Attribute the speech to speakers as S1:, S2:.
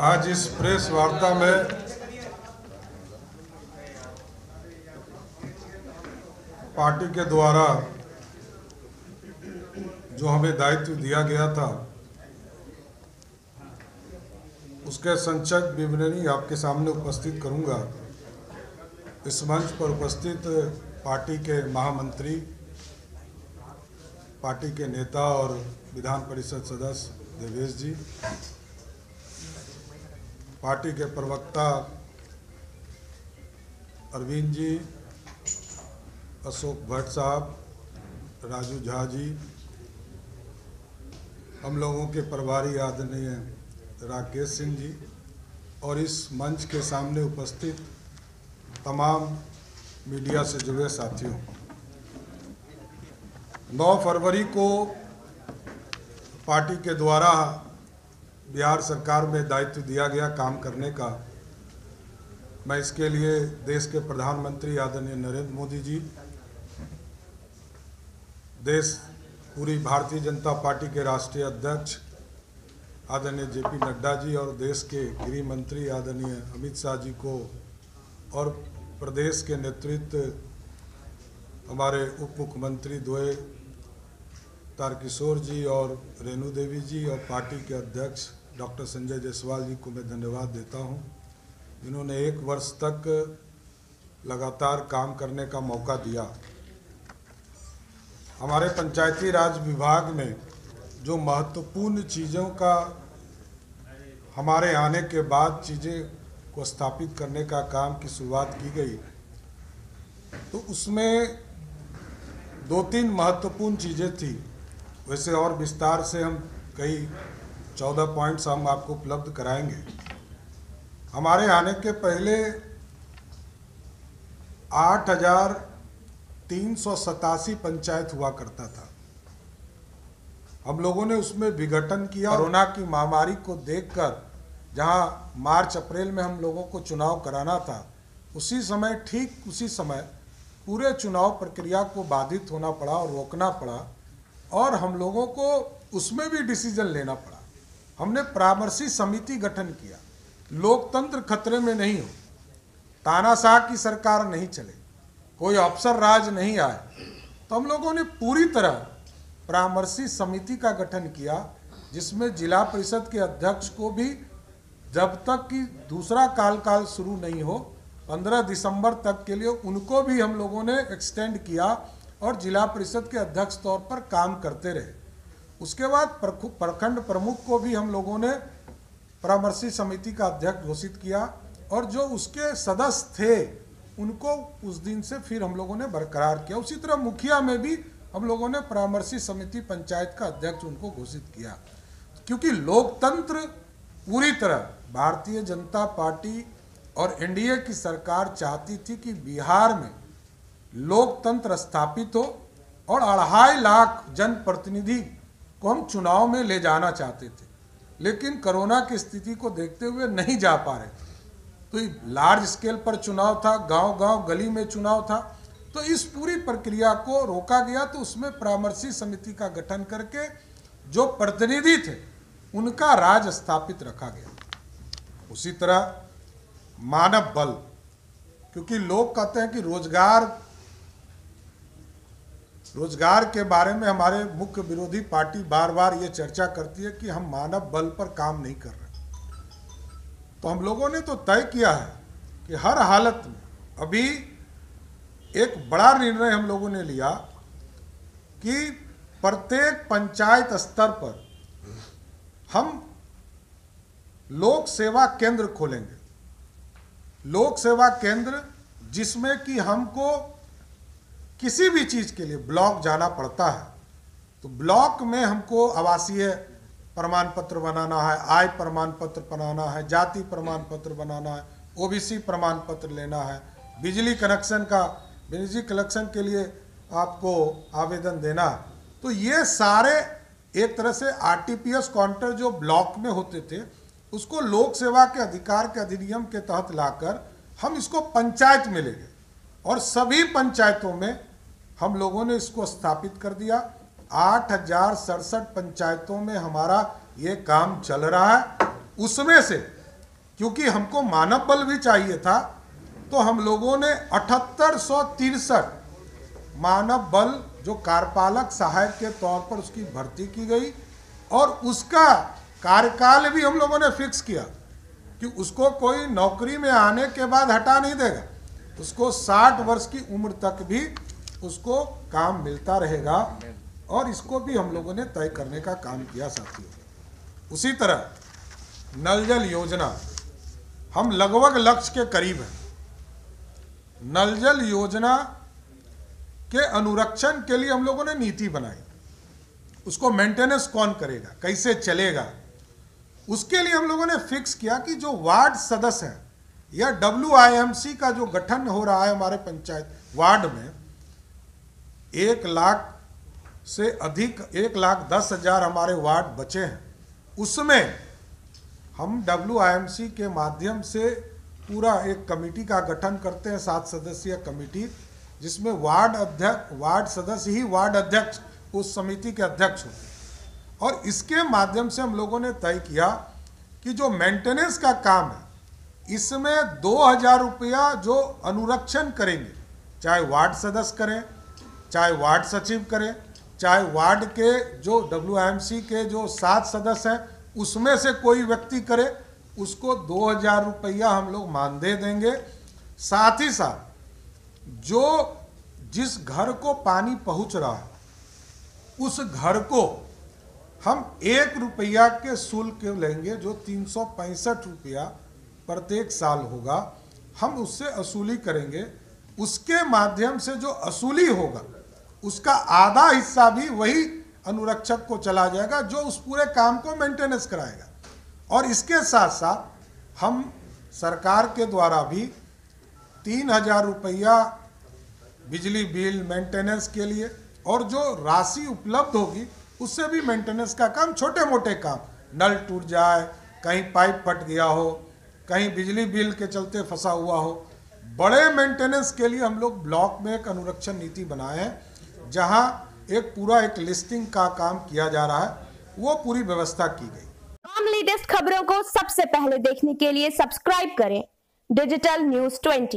S1: आज इस प्रेस वार्ता में पार्टी के द्वारा जो हमें दायित्व दिया गया था उसके संक्षिप्त विवरणी आपके सामने उपस्थित करूंगा। इस मंच पर उपस्थित पार्टी के महामंत्री, पार्टी के नेता और विधान परिषद सदस्य देवेश जी, पार्टी के प्रवक्ता अरविंद जी, अशोक भट्ट साहब, राजू झा जी, हम लोगों के प्रभारी आदरणीय राकेश सिंह जी और इस मंच के सामने उपस्थित तमाम मीडिया से जुड़े साथियों, 9 फरवरी को पार्टी के द्वारा बिहार सरकार में दायित्व दिया गया काम करने का। मैं इसके लिए देश के प्रधानमंत्री आदरणीय नरेंद्र मोदी जी, पूरी भारतीय जनता पार्टी के राष्ट्रीय अध्यक्ष आदरणीय जेपी नड्डा जी और देश के गृह मंत्री आदरणीय अमित शाह जी को और प्रदेश के नेतृत्व हमारे उप मुख्यमंत्री द्वय तारकिशोर जी और रेणु देवी जी और पार्टी के अध्यक्ष डॉक्टर संजय जायसवाल जी को मैं धन्यवाद देता हूं, जिन्होंने 1 वर्ष तक लगातार काम करने का मौका दिया। हमारे पंचायती राज विभाग में जो महत्वपूर्ण चीज़ों का हमारे आने के बाद चीज़ें को स्थापित करने का काम की शुरुआत की गई, तो उसमें 2-3 महत्वपूर्ण चीज़ें थी। वैसे और विस्तार से हम कई 14 पॉइंट्स हम आपको उपलब्ध कराएंगे। हमारे आने के पहले 8,387 पंचायत हुआ करता था। हम लोगों ने उसमें विघटन किया। कोरोना की महामारी को देखकर जहां मार्च अप्रैल में हम लोगों को चुनाव कराना था, ठीक उसी समय पूरे चुनाव प्रक्रिया को बाधित होना पड़ा और रोकना पड़ा और हम लोगों को उसमें भी डिसीजन लेना पड़ा। हमने परामर्शी समिति गठन किया। लोकतंत्र खतरे में नहीं हो, तानाशाह की सरकार नहीं चले, कोई अफसर राज नहीं आए, तो हम लोगों ने पूरी तरह परामर्शी समिति का गठन किया, जिसमें जिला परिषद के अध्यक्ष को भी जब तक कि दूसरा काल शुरू नहीं हो 15 दिसंबर तक के लिए उनको भी हम लोगों ने एक्सटेंड किया और जिला परिषद के अध्यक्ष तौर पर काम करते रहे। उसके बाद प्रखंड प्रमुख को भी हम लोगों ने परामर्शी समिति का अध्यक्ष घोषित किया और जो उसके सदस्य थे उनको उस दिन से फिर हम लोगों ने बरकरार किया। उसी तरह मुखिया में भी हम लोगों ने परामर्शी समिति पंचायत का अध्यक्ष उनको घोषित किया, क्योंकि लोकतंत्र पूरी तरह भारतीय जनता पार्टी और एनडीए की सरकार चाहती थी कि बिहार में लोकतंत्र स्थापित हो और 2.5 लाख जनप्रतिनिधि को हम चुनाव में ले जाना चाहते थे, लेकिन कोरोना की स्थिति को देखते हुए नहीं जा पा रहे थे। तो लार्ज स्केल पर चुनाव था, गांव-गांव गली में चुनाव था, तो इस पूरी प्रक्रिया को रोका गया। तो उसमें परामर्शी समिति का गठन करके जो प्रतिनिधि थे उनका राज स्थापित रखा गया। उसी तरह मानव बल, क्योंकि लोग कहते हैं कि रोजगार के बारे में हमारे मुख्य विरोधी पार्टी बार बार ये चर्चा करती है कि हम मानव बल पर काम नहीं कर रहे। तो हम लोगों ने तो तय किया है कि हर हालत में, अभी एक बड़ा निर्णय हम लोगों ने लिया कि प्रत्येक पंचायत स्तर पर हम लोक सेवा केंद्र खोलेंगे। लोक सेवा केंद्र जिसमें कि हमको किसी भी चीज़ के लिए ब्लॉक जाना पड़ता है, तो ब्लॉक में हमको आवासीय प्रमाण पत्र बनाना है, आय प्रमाण पत्र बनाना है, जाति प्रमाण पत्र बनाना है, ओबीसी प्रमाण पत्र लेना है, बिजली कनेक्शन के लिए आपको आवेदन देना है। तो ये सारे एक तरह से आरटीपीएस काउंटर जो ब्लॉक में होते थे उसको लोक सेवा के अधिकार के अधिनियम के तहत लाकर हम इसको पंचायत में ले गए और सभी पंचायतों में हम लोगों ने इसको स्थापित कर दिया। 8,067 पंचायतों में हमारा ये काम चल रहा है। उसमें से क्योंकि हमको मानव बल भी चाहिए था, तो हम लोगों ने 7863 मानव बल जो कार्यपालक सहायक के तौर पर उसकी भर्ती की गई, और उसका कार्यकाल भी हम लोगों ने फिक्स किया कि उसको कोई नौकरी में आने के बाद हटा नहीं देगा, उसको 60 वर्ष की उम्र तक भी उसको काम मिलता रहेगा, और इसको भी हम लोगों ने तय करने का काम किया साथियों। उसी तरह नल जल योजना, हम लगभग लक्ष्य के करीब हैं। नल जल योजना के अनुरक्षण के लिए हम लोगों ने नीति बनाई, उसको मेंटेनेंस कौन करेगा, कैसे चलेगा, उसके लिए हम लोगों ने फिक्स किया कि जो वार्ड सदस्य हैं या WIMC का जो गठन हो रहा है हमारे पंचायत वार्ड में, 1 लाख से अधिक 1,10,000 हमारे वार्ड बचे हैं, उसमें हम WIMC के माध्यम से पूरा एक कमेटी का गठन करते हैं, 7 सदस्यीय कमेटी, जिसमें वार्ड सदस्य ही वार्ड अध्यक्ष उस समिति के अध्यक्ष होते हैं। और इसके माध्यम से हम लोगों ने तय किया कि जो मेंटेनेंस का काम है, इसमें 2,000 रुपया जो अनुरक्षण करेंगे, चाहे वार्ड सदस्य करें, चाहे वार्ड सचिव करें, चाहे वार्ड के जो WIMC के जो 7 सदस्य हैं उसमें से कोई व्यक्ति करे, उसको 2,000 रुपया हम लोग मानदेय देंगे। साथ ही साथ जो जिस घर को पानी पहुंच रहा है उस घर को हम 1 रुपया के शुल्क लेंगे, जो 365 रुपया प्रत्येक साल होगा, हम उससे वसूली करेंगे। उसके माध्यम से जो वसूली होगा उसका आधा हिस्सा भी वही अनुरक्षक को चला जाएगा, जो उस पूरे काम को मेंटेनेंस कराएगा। और इसके साथ साथ हम सरकार के द्वारा भी 3,000 रुपया बिजली बिल मेंटेनेंस के लिए, और जो राशि उपलब्ध होगी उससे भी मेंटेनेंस का काम, छोटे मोटे काम, नल टूट जाए, कहीं पाइप फट गया हो, कहीं बिजली बिल के चलते फंसा हुआ हो, बड़े मेंटेनेंस के लिए हम लोग ब्लॉक में एक अनुरक्षण नीति बनाए हैं, जहां एक पूरा एक लिस्टिंग का काम किया जा रहा है, वो पूरी व्यवस्था की गई।
S2: तमाम लेटेस्ट खबरों को सबसे पहले देखने के लिए सब्सक्राइब करें डिजिटल न्यूज़ 20।